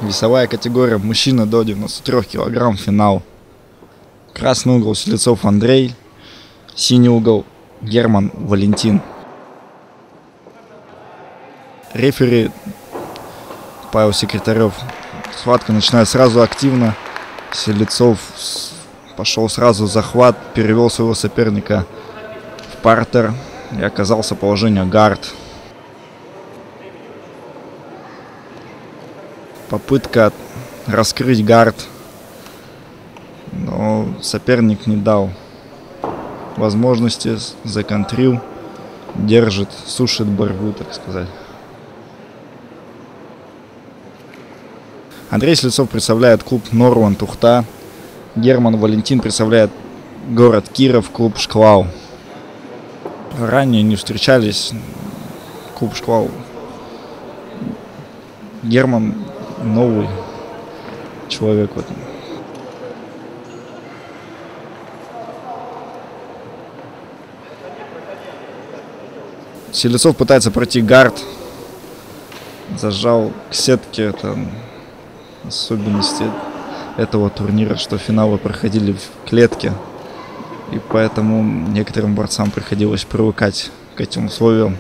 Весовая категория мужчина до 93 килограмм, финал. Красный угол Селецов Андрей, синий угол Герман Валентин. Рефери Павел Секретарев. Схватка начинает сразу активно. Селецов пошел сразу в захват, перевел своего соперника в партер и оказался в положении гард. Попытка раскрыть гард, но соперник не дал возможности, законтрил, держит, сушит борьбу, так сказать. Андрей Селецов представляет клуб Норманд Ухта. Герман Валентин представляет город Киров, клуб Шквал. Ранее не встречались. Клуб Шквал. Герман новый человек в этом. Селецов пытается пройти гард. Зажал к сетке. Это особенности этого турнира, что финалы проходили в клетке. И поэтому некоторым борцам приходилось привыкать к этим условиям.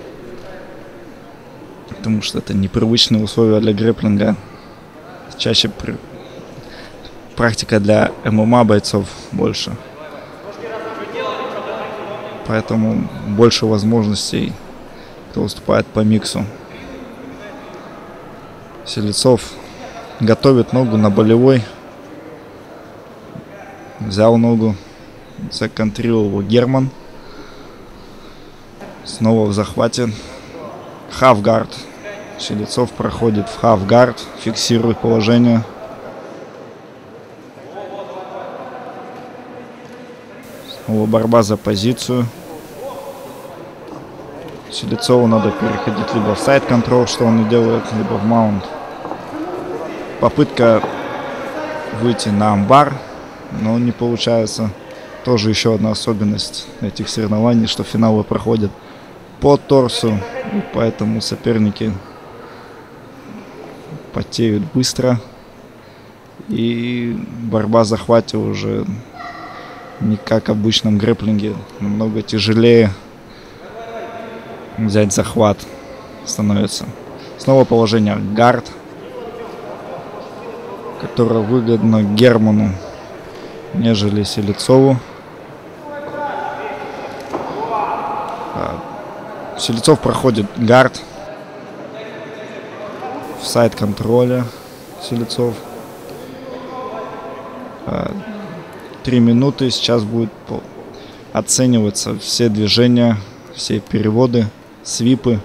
Потому что это непривычные условия для грэпплинга. Чаще практика для ММА бойцов больше. Поэтому больше возможностей, кто выступает по миксу. Селецов готовит ногу на болевой. Взял ногу. Законтрил его Герман. Снова в захвате. Халфгард. Селецов проходит в халфгард. Фиксирует положение. Снова борьба за позицию. Селецову надо переходить либо в сайд-контрол, что он и делает, либо в маунт. Попытка выйти на амбар, но не получается. Тоже еще одна особенность этих соревнований, что финалы проходят по торсу, и поэтому соперники потеют быстро. И борьба в захвате уже не как в обычном грэпплинге, намного тяжелее взять захват становится. Снова положение гард, которое выгодно Герману, нежели Селецову. Селецов проходит гард в сайд-контроле. Селецов 3 минуты. Сейчас будет оцениваться все движения, все переводы, свипы.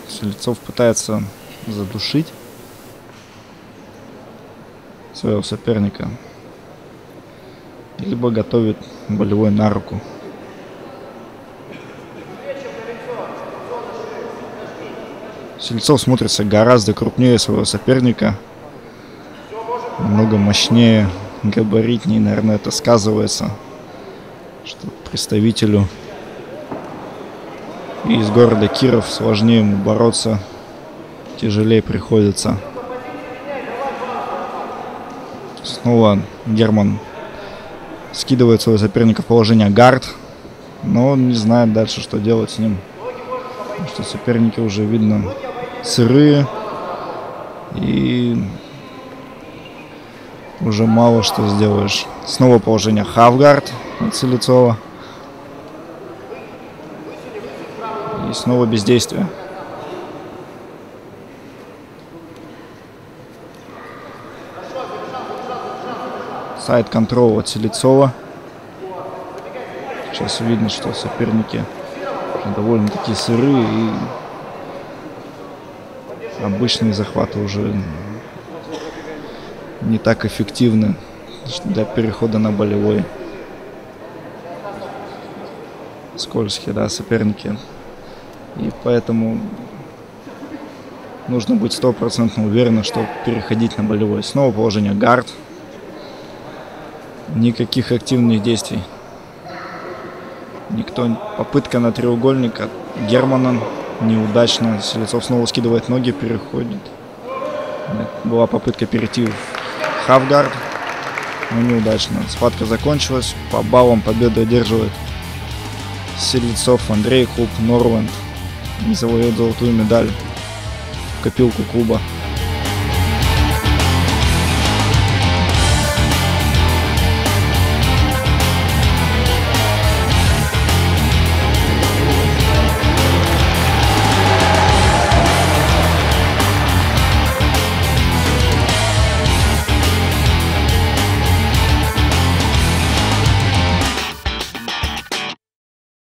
Селецов пытается задушить своего соперника, либо готовит болевой на руку. Селецов смотрится гораздо крупнее своего соперника, намного мощнее, габаритнее, наверное, это сказывается, что представителю из города Киров сложнее ему бороться, тяжелее приходится. Снова Герман скидывает своего соперника в положение гард, но он не знает дальше, что делать с ним. Потому что соперники уже, видно, сырые, и уже мало что сделаешь. Снова положение халфгард от Селецова. И снова бездействие. Сайд-контрол от Селецова. Сейчас видно, что соперники довольно-таки сырые, и обычные захваты уже не так эффективны для перехода на болевой. Скользкие, да, соперники. И поэтому нужно быть 100% уверенным, что переходить на болевой. Снова положение гард. Никаких активных действий. Попытка на треугольник от Германа. Неудачно. Селецов снова скидывает ноги, переходит. Была попытка перейти в хавгард, но неудачно. Схватка закончилась. По баллам победу одерживает Селецов. Андрей Хуп, Норленд. И завоевывает золотую медаль в копилку клуба.